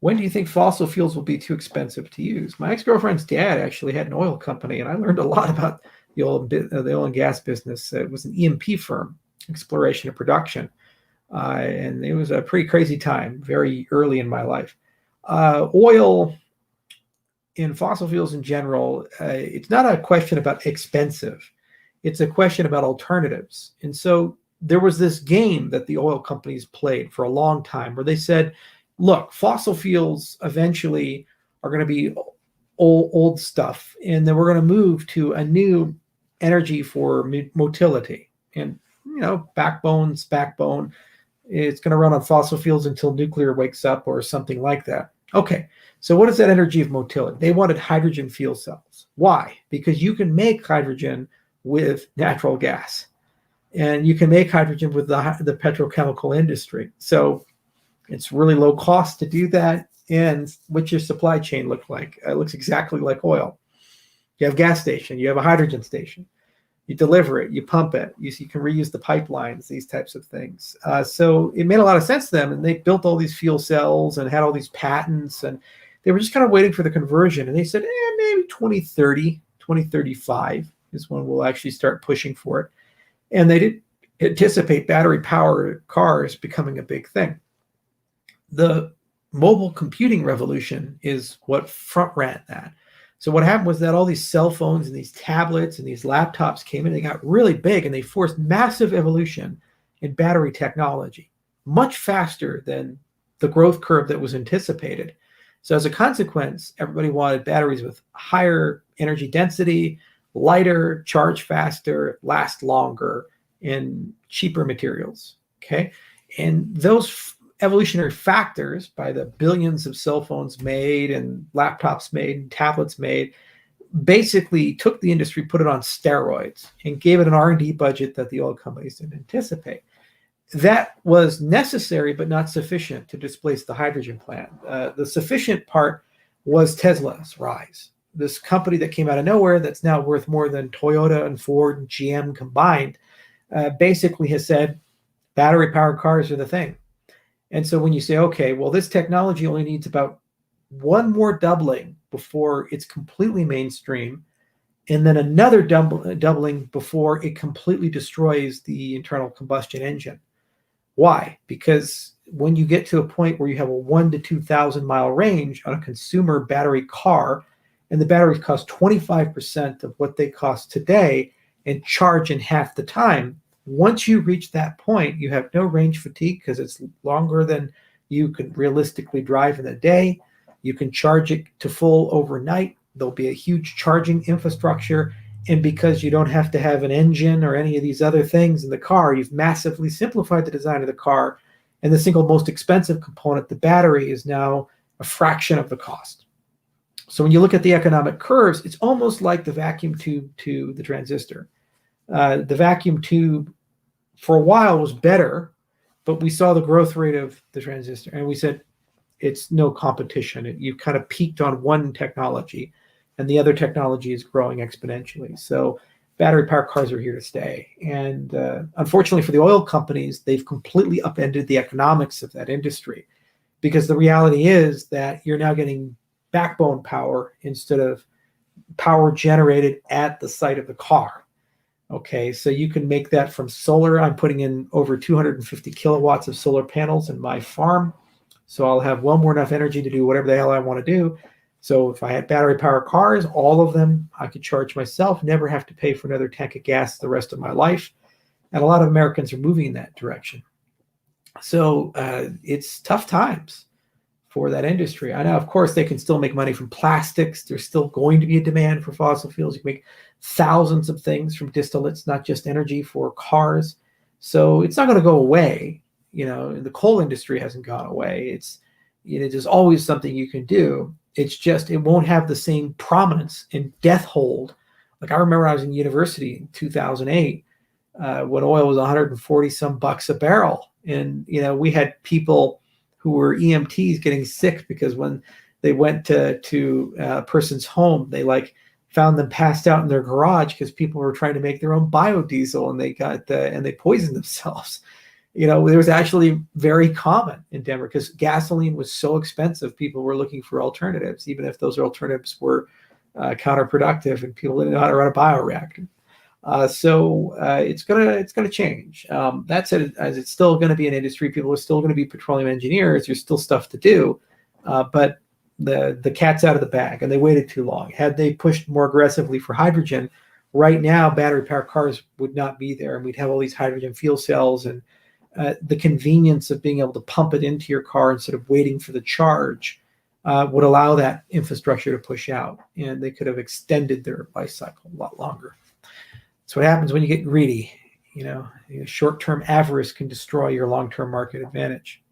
When do you think fossil fuels will be too expensive to use? My ex-girlfriend's dad actually had an oil company, and I learned a lot about the oil and gas business. It was an E&P firm, exploration and production, and it was a pretty crazy time, very early in my life. Oil in fossil fuels in general, it's not a question about expensive. It's a question about alternatives. And so there was this game that the oil companies played for a long time where they said, look, fossil fuels eventually are going to be old stuff, and then we're going to move to a new energy for motility. And, backbone, it's going to run on fossil fuels until nuclear wakes up or something like that. Okay, so what is that energy of motility? They wanted hydrogen fuel cells. Why? Because you can make hydrogen with natural gas, and you can make hydrogen with the petrochemical industry. So it's really low cost to do that. And what's your supply chain look like? It looks exactly like oil. You have a gas station, you have a hydrogen station, you deliver it, you pump it, you can reuse the pipelines, these types of things. So it made a lot of sense to them, and they built all these fuel cells and had all these patents, and they were just kind of waiting for the conversion. And they said, maybe 2030, 2035 is when we'll actually start pushing for it. And they did anticipate battery-powered cars becoming a big thing. The mobile computing revolution is what front-ran that. So what happened was that all these cell phones and these tablets and these laptops came in, they got really big, and they forced massive evolution in battery technology, much faster than the growth curve that was anticipated. So as a consequence, everybody wanted batteries with higher energy density, lighter, charge faster, last longer, and cheaper materials. Okay. And those evolutionary factors, by the billions of cell phones made and laptops made and tablets made, basically took the industry, put it on steroids, and gave it an R&D budget that the oil companies didn't anticipate. That was necessary but not sufficient to displace the hydrogen plant. The sufficient part was Tesla's rise. This company that came out of nowhere that's now worth more than Toyota and Ford and GM combined, basically has said battery-powered cars are the thing. And so when you say, okay, well, this technology only needs about one more doubling before it's completely mainstream, and then another doubling before it completely destroys the internal combustion engine. Why? Because when you get to a point where you have a 1,000 to 2,000 mile range on a consumer battery car, and the batteries cost 25% of what they cost today and charge in half the time, once you reach that point, you have no range fatigue because it's longer than you could realistically drive in a day. You can charge it to full overnight. There'll be a huge charging infrastructure. And because you don't have to have an engine or any of these other things in the car, you've massively simplified the design of the car. And the single most expensive component, the battery, is now a fraction of the cost. So when you look at the economic curves, it's almost like the vacuum tube to the transistor. The vacuum tube for a while was better, but we saw the growth rate of the transistor, and we said it's no competition. You kind of peaked on one technology, and the other technology is growing exponentially. So battery-powered cars are here to stay. And unfortunately for the oil companies, they've completely upended the economics of that industry, because the reality is that you're now getting backbone power instead of power generated at the site of the car. Okay, so you can make that from solar. I'm putting in over 250 kilowatts of solar panels in my farm. So I'll have well more enough energy to do whatever the hell I want to do. So if I had battery powered cars, all of them I could charge myself, never have to pay for another tank of gas the rest of my life. And a lot of Americans are moving in that direction. So it's tough times for that industry. I know, of course, they can still make money from plastics. There's still going to be a demand for fossil fuels. You can make thousands of things from distillates, not just energy for cars. So it's not going to go away. The coal industry hasn't gone away. It's, there's always something you can do. It's just, it won't have the same prominence and death hold. Like I remember I was in university in 2008 when oil was 140 some bucks a barrel. And, we had people who were EMTs getting sick because when they went to a person's home, they found them passed out in their garage because people were trying to make their own biodiesel, and they poisoned themselves. It was actually very common in Denver because gasoline was so expensive. People were looking for alternatives, even if those alternatives were counterproductive and people didn't know how to run a bioreactor. It's gonna change. That said, as it's still going to be an industry, people are still going to be petroleum engineers. There's still stuff to do, but the cat's out of the bag, and they waited too long. Had they pushed more aggressively for hydrogen, right now battery powered cars would not be there, and we'd have all these hydrogen fuel cells, and the convenience of being able to pump it into your car instead of waiting for the charge would allow that infrastructure to push out, and they could have extended their life cycle a lot longer. That's what happens when you get greedy. Short-term avarice can destroy your long-term market advantage.